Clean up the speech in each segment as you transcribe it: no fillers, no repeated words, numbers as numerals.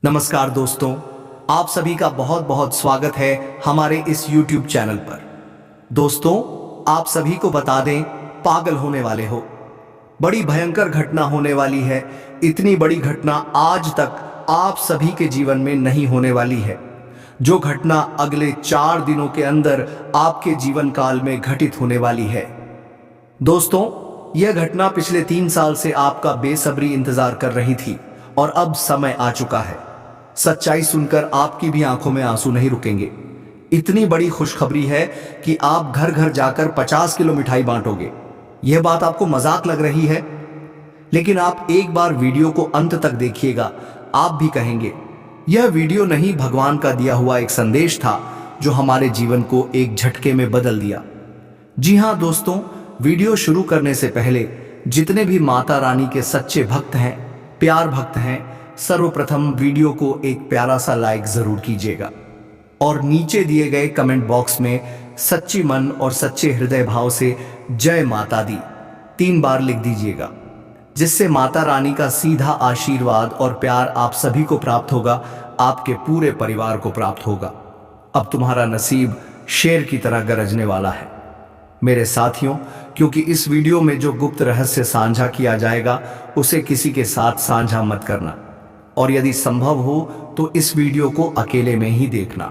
नमस्कार दोस्तों, आप सभी का बहुत बहुत स्वागत है हमारे इस YouTube चैनल पर। दोस्तों, आप सभी को बता दें, पागल होने वाले हो, बड़ी भयंकर घटना होने वाली है। इतनी बड़ी घटना आज तक आप सभी के जीवन में नहीं होने वाली है। जो घटना अगले 4 दिनों के अंदर आपके जीवन काल में घटित होने वाली है। दोस्तों, यह घटना पिछले 3 साल से आपका बेसब्री इंतजार कर रही थी और अब समय आ चुका है। सच्चाई सुनकर आपकी भी आंखों में आंसू नहीं रुकेंगे। इतनी बड़ी खुशखबरी है कि आप घर घर जाकर 50 किलो मिठाई बांटोगे। यह बात आपको मजाक लग रही है, लेकिन आप एक बार वीडियो को अंत तक देखिएगा। आप भी कहेंगे, यह वीडियो नहीं, भगवान का दिया हुआ एक संदेश था जो हमारे जीवन को एक झटके में बदल दिया। जी हाँ दोस्तों, वीडियो शुरू करने से पहले जितने भी माता रानी के सच्चे भक्त हैं, प्यार भक्त हैं, सर्वप्रथम वीडियो को एक प्यारा सा लाइक जरूर कीजिएगा और नीचे दिए गए कमेंट बॉक्स में सच्ची मन और सच्चे हृदय भाव से जय माता दी 3 बार लिख दीजिएगा, जिससे माता रानी का सीधा आशीर्वाद और प्यार आप सभी को प्राप्त होगा, आपके पूरे परिवार को प्राप्त होगा। अब तुम्हारा नसीब शेर की तरह गरजने वाला है मेरे साथियों, क्योंकि इस वीडियो में जो गुप्त रहस्य साझा किया जाएगा उसे किसी के साथ साझा मत करना, और यदि संभव हो तो इस वीडियो को अकेले में ही देखना,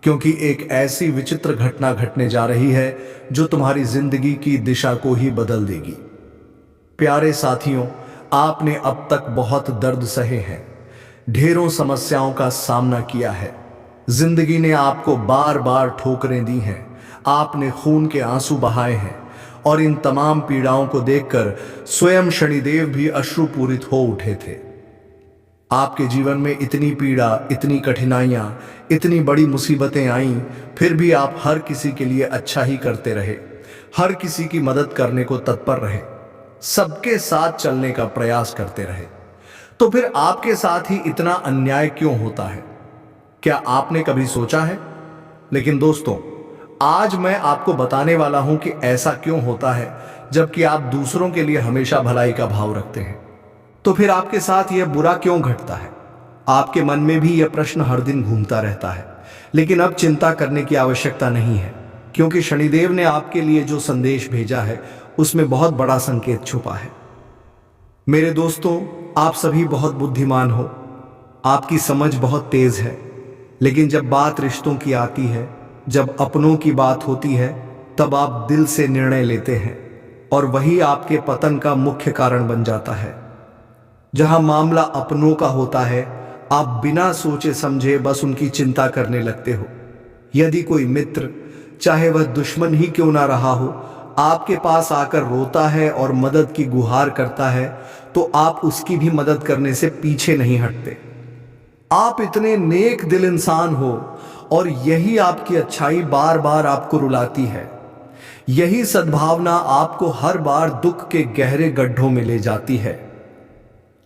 क्योंकि एक ऐसी विचित्र घटना घटने जा रही है जो तुम्हारी जिंदगी की दिशा को ही बदल देगी। प्यारे साथियों, आपने अब तक बहुत दर्द सहे हैं, ढेरों समस्याओं का सामना किया है। जिंदगी ने आपको बार बार ठोकरें दी हैं, आपने खून के आंसू बहाए हैं, और इन तमाम पीड़ाओं को देखकर स्वयं शनिदेव भी अश्रुपूरित हो उठे थे। आपके जीवन में इतनी पीड़ा, इतनी कठिनाइयां, इतनी बड़ी मुसीबतें आईं, फिर भी आप हर किसी के लिए अच्छा ही करते रहे, हर किसी की मदद करने को तत्पर रहे, सबके साथ चलने का प्रयास करते रहे। तो फिर आपके साथ ही इतना अन्याय क्यों होता है? क्या आपने कभी सोचा है? लेकिन दोस्तों, आज मैं आपको बताने वाला हूं कि ऐसा क्यों होता है, जबकि आप दूसरों के लिए हमेशा भलाई का भाव रखते हैं। तो फिर आपके साथ यह बुरा क्यों घटता है? आपके मन में भी यह प्रश्न हर दिन घूमता रहता है, लेकिन अब चिंता करने की आवश्यकता नहीं है, क्योंकि शनिदेव ने आपके लिए जो संदेश भेजा है उसमें बहुत बड़ा संकेत छुपा है। मेरे दोस्तों, आप सभी बहुत बुद्धिमान हो, आपकी समझ बहुत तेज है, लेकिन जब बात रिश्तों की आती है, जब अपनों की बात होती है, तब आप दिल से निर्णय लेते हैं, और वही आपके पतन का मुख्य कारण बन जाता है। जहां मामला अपनों का होता है, आप बिना सोचे समझे बस उनकी चिंता करने लगते हो। यदि कोई मित्र, चाहे वह दुश्मन ही क्यों ना रहा हो, आपके पास आकर रोता है और मदद की गुहार करता है, तो आप उसकी भी मदद करने से पीछे नहीं हटते। आप इतने नेक दिल इंसान हो, और यही आपकी अच्छाई बार बार आपको रुलाती है। यही सद्भावना आपको हर बार दुख के गहरे गड्ढों में ले जाती है।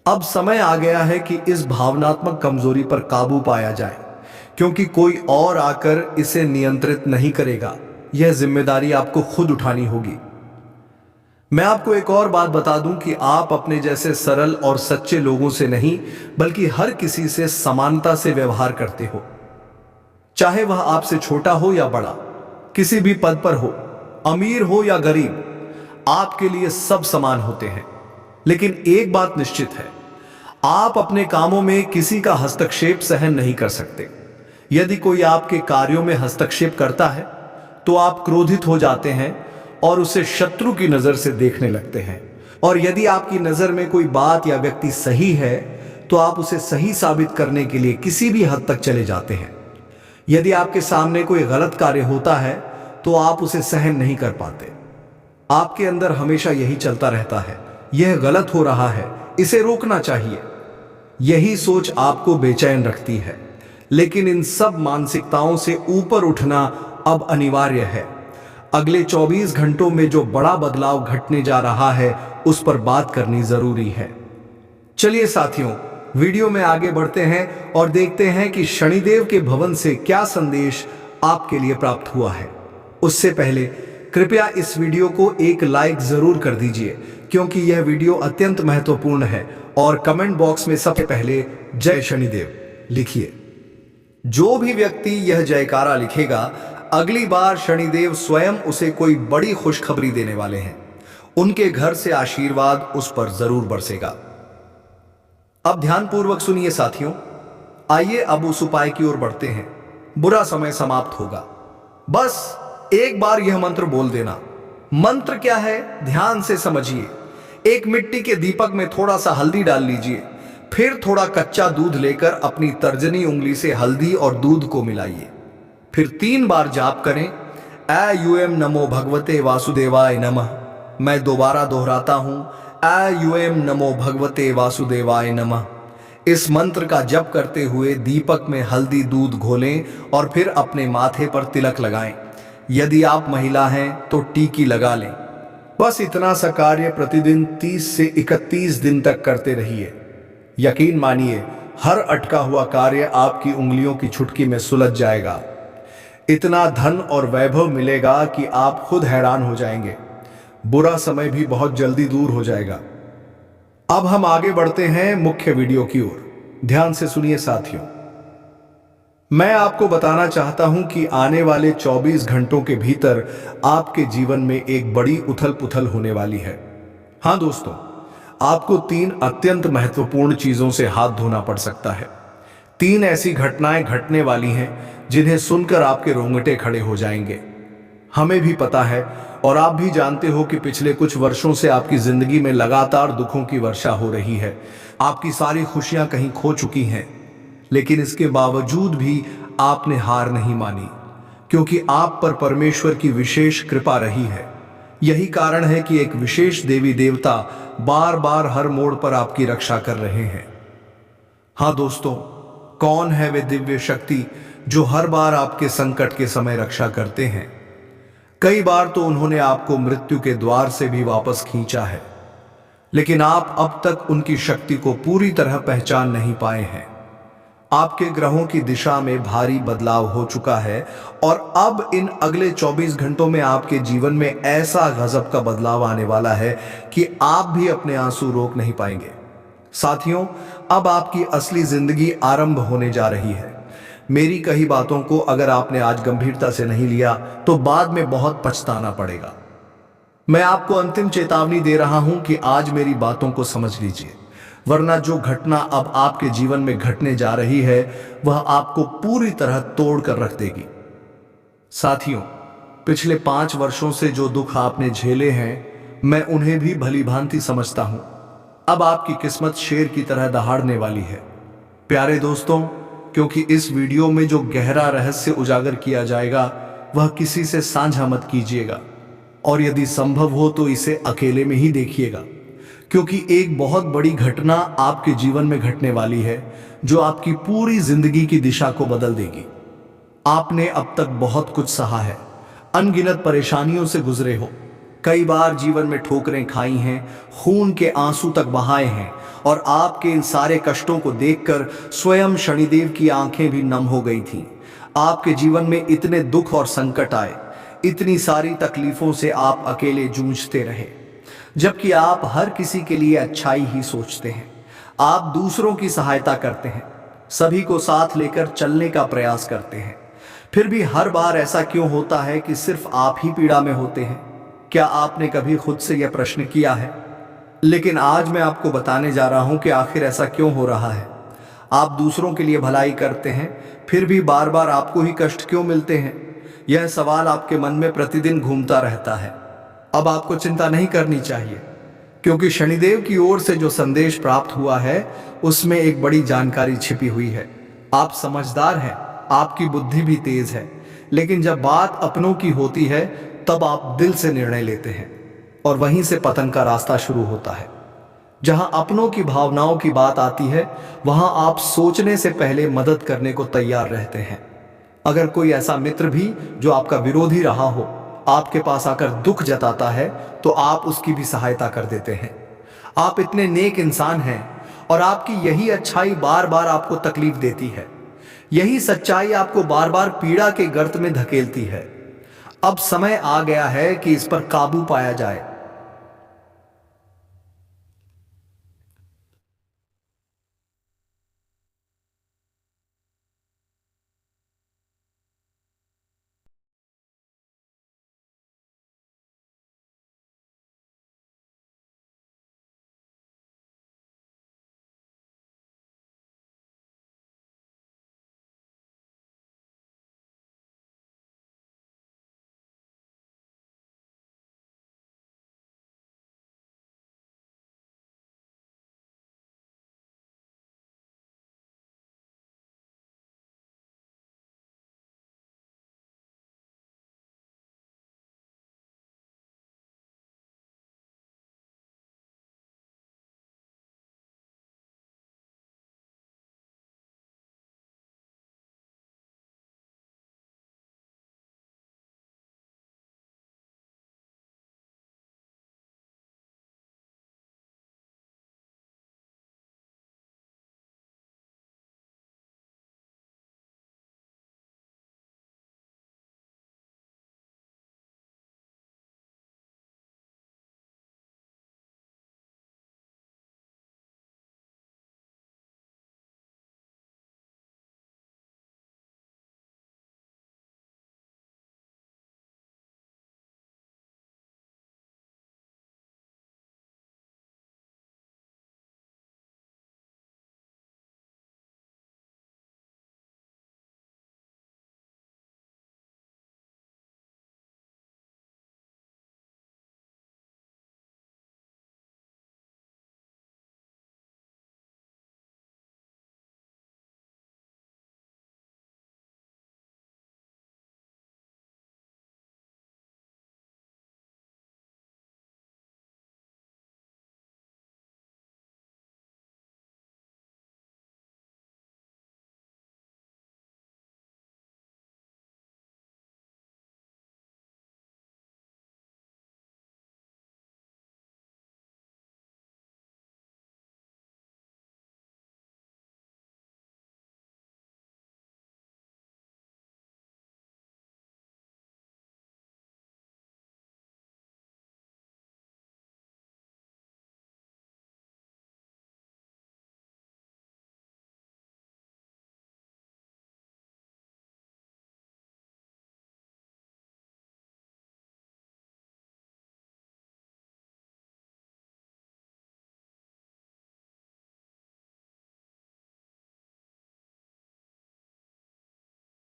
अब समय आ गया है कि इस भावनात्मक कमजोरी पर काबू पाया जाए, क्योंकि कोई और आकर इसे नियंत्रित नहीं करेगा। यह जिम्मेदारी आपको खुद उठानी होगी। मैं आपको एक और बात बता दूं कि आप अपने जैसे सरल और सच्चे लोगों से नहीं, बल्कि हर किसी से समानता से व्यवहार करते हो। चाहे वह आपसे छोटा हो या बड़ा, किसी भी पद पर हो, अमीर हो या गरीब, आपके लिए सब समान होते हैं। लेकिन एक बात निश्चित है, आप अपने कामों में किसी का हस्तक्षेप सहन नहीं कर सकते। यदि कोई आपके कार्यों में हस्तक्षेप करता है, तो आप क्रोधित हो जाते हैं और उसे शत्रु की नजर से देखने लगते हैं। और यदि आपकी नजर में कोई बात या व्यक्ति सही है, तो आप उसे सही साबित करने के लिए किसी भी हद तक चले जाते हैं। यदि आपके सामने कोई गलत कार्य होता है, तो आप उसे सहन नहीं कर पाते। आपके अंदर हमेशा यही चलता रहता है, यह गलत हो रहा है, इसे रोकना चाहिए। यही सोच आपको बेचैन रखती है। लेकिन इन सब मानसिकताओं से ऊपर उठना अब अनिवार्य है। अगले 24 घंटों में जो बड़ा बदलाव घटने जा रहा है, उस पर बात करनी जरूरी है। चलिए साथियों, वीडियो में आगे बढ़ते हैं और देखते हैं कि शनिदेव के भवन से क्या संदेश आपके लिए प्राप्त हुआ है। उससे पहले कृपया इस वीडियो को एक लाइक जरूर कर दीजिए, क्योंकि यह वीडियो अत्यंत महत्वपूर्ण है। और कमेंट बॉक्स में सबसे पहले जय शनिदेव लिखिए। जो भी व्यक्ति यह जयकारा लिखेगा, अगली बार शनिदेव स्वयं उसे कोई बड़ी खुशखबरी देने वाले हैं। उनके घर से आशीर्वाद उस पर जरूर बरसेगा। अब ध्यानपूर्वक सुनिए साथियों। आइए अब उस उपाय की ओर बढ़ते हैं। बुरा समय समाप्त होगा। बस एक बार यह मंत्र बोल देना। मंत्र क्या है, ध्यान से समझिए। एक मिट्टी के दीपक में थोड़ा सा हल्दी डाल लीजिए, फिर थोड़ा कच्चा दूध लेकर अपनी तर्जनी उंगली से हल्दी और दूध को मिलाइए। फिर 3 बार जाप करें, ऐ नमो भगवते वासुदेवाय नमः। मैं दोबारा दोहराता हूं, ऐ नमो भगवते वासुदेवाय नमः। इस मंत्र का जप करते हुए दीपक में हल्दी दूध घोलें और फिर अपने माथे पर तिलक लगाएं। यदि आप महिला हैं तो टीकी लगा लें। बस इतना सा कार्य प्रतिदिन 30 से 31 दिन तक करते रहिए। यकीन मानिए, हर अटका हुआ कार्य आपकी उंगलियों की चुटकी में सुलझ जाएगा। इतना धन और वैभव मिलेगा कि आप खुद हैरान हो जाएंगे। बुरा समय भी बहुत जल्दी दूर हो जाएगा। अब हम आगे बढ़ते हैं मुख्य वीडियो की ओर। ध्यान से सुनिए साथियों। मैं आपको बताना चाहता हूं कि आने वाले 24 घंटों के भीतर आपके जीवन में एक बड़ी उथल पुथल होने वाली है। हां दोस्तों, आपको 3 अत्यंत महत्वपूर्ण चीजों से हाथ धोना पड़ सकता है। 3 ऐसी घटनाएं घटने वाली हैं जिन्हें सुनकर आपके रोंगटे खड़े हो जाएंगे। हमें भी पता है और आप भी जानते हो कि पिछले कुछ वर्षों से आपकी जिंदगी में लगातार दुखों की वर्षा हो रही है। आपकी सारी खुशियां कहीं खो चुकी हैं, लेकिन इसके बावजूद भी आपने हार नहीं मानी, क्योंकि आप पर परमेश्वर की विशेष कृपा रही है। यही कारण है कि एक विशेष देवी देवता बार बार हर मोड़ पर आपकी रक्षा कर रहे हैं। हां दोस्तों, कौन है वे दिव्य शक्ति जो हर बार आपके संकट के समय रक्षा करते हैं? कई बार तो उन्होंने आपको मृत्यु के द्वार से भी वापस खींचा है, लेकिन आप अब तक उनकी शक्ति को पूरी तरह पहचान नहीं पाए हैं। आपके ग्रहों की दिशा में भारी बदलाव हो चुका है और अब इन अगले 24 घंटों में आपके जीवन में ऐसा गजब का बदलाव आने वाला है कि आप भी अपने आंसू रोक नहीं पाएंगे। साथियों, अब आपकी असली जिंदगी आरंभ होने जा रही है। मेरी कही बातों को अगर आपने आज गंभीरता से नहीं लिया तो बाद में बहुत पछताना पड़ेगा। मैं आपको अंतिम चेतावनी दे रहा हूं कि आज मेरी बातों को समझ लीजिए, वरना जो घटना अब आपके जीवन में घटने जा रही है वह आपको पूरी तरह तोड़ कर रख देगी। साथियों, पिछले 5 वर्षों से जो दुख आपने झेले हैं, मैं उन्हें भी भली भांति समझता हूं। अब आपकी किस्मत शेर की तरह दहाड़ने वाली है। प्यारे दोस्तों, क्योंकि इस वीडियो में जो गहरा रहस्य उजागर किया जाएगा वह किसी से साझा मत कीजिएगा, और यदि संभव हो तो इसे अकेले में ही देखिएगा, क्योंकि एक बहुत बड़ी घटना आपके जीवन में घटने वाली है जो आपकी पूरी जिंदगी की दिशा को बदल देगी। आपने अब तक बहुत कुछ सहा है, अनगिनत परेशानियों से गुजरे हो, कई बार जीवन में ठोकरें खाई हैं, खून के आंसू तक बहाए हैं, और आपके इन सारे कष्टों को देखकर स्वयं शनिदेव की आंखें भी नम हो गई थीं। आपके जीवन में इतने दुख और संकट आए, इतनी सारी तकलीफों से आप अकेले जूझते रहे, जबकि आप हर किसी के लिए अच्छाई ही सोचते हैं। आप दूसरों की सहायता करते हैं, सभी को साथ लेकर चलने का प्रयास करते हैं। फिर भी हर बार ऐसा क्यों होता है कि सिर्फ आप ही पीड़ा में होते हैं? क्या आपने कभी खुद से यह प्रश्न किया है? लेकिन आज मैं आपको बताने जा रहा हूं कि आखिर ऐसा क्यों हो रहा है। आप दूसरों के लिए भलाई करते हैं, फिर भी बार बार आपको ही कष्ट क्यों मिलते हैं? यह सवाल आपके मन में प्रतिदिन घूमता रहता है। अब आपको चिंता नहीं करनी चाहिए, क्योंकि शनिदेव की ओर से जो संदेश प्राप्त हुआ है उसमें एक बड़ी जानकारी छिपी हुई है। आप समझदार हैं, आपकी बुद्धि भी तेज है, लेकिन जब बात अपनों की होती है तब आप दिल से निर्णय लेते हैं, और वहीं से पतन का रास्ता शुरू होता है। जहां अपनों की भावनाओं की बात आती है वहां आप सोचने से पहले मदद करने को तैयार रहते हैं। अगर कोई ऐसा मित्र भी जो आपका विरोधी रहा हो आपके पास आकर दुख जताता है तो आप उसकी भी सहायता कर देते हैं। आप इतने नेक इंसान हैं और आपकी यही अच्छाई बार बार आपको तकलीफ देती है। यही सच्चाई आपको बार बार पीड़ा के गर्त में धकेलती है। अब समय आ गया है कि इस पर काबू पाया जाए।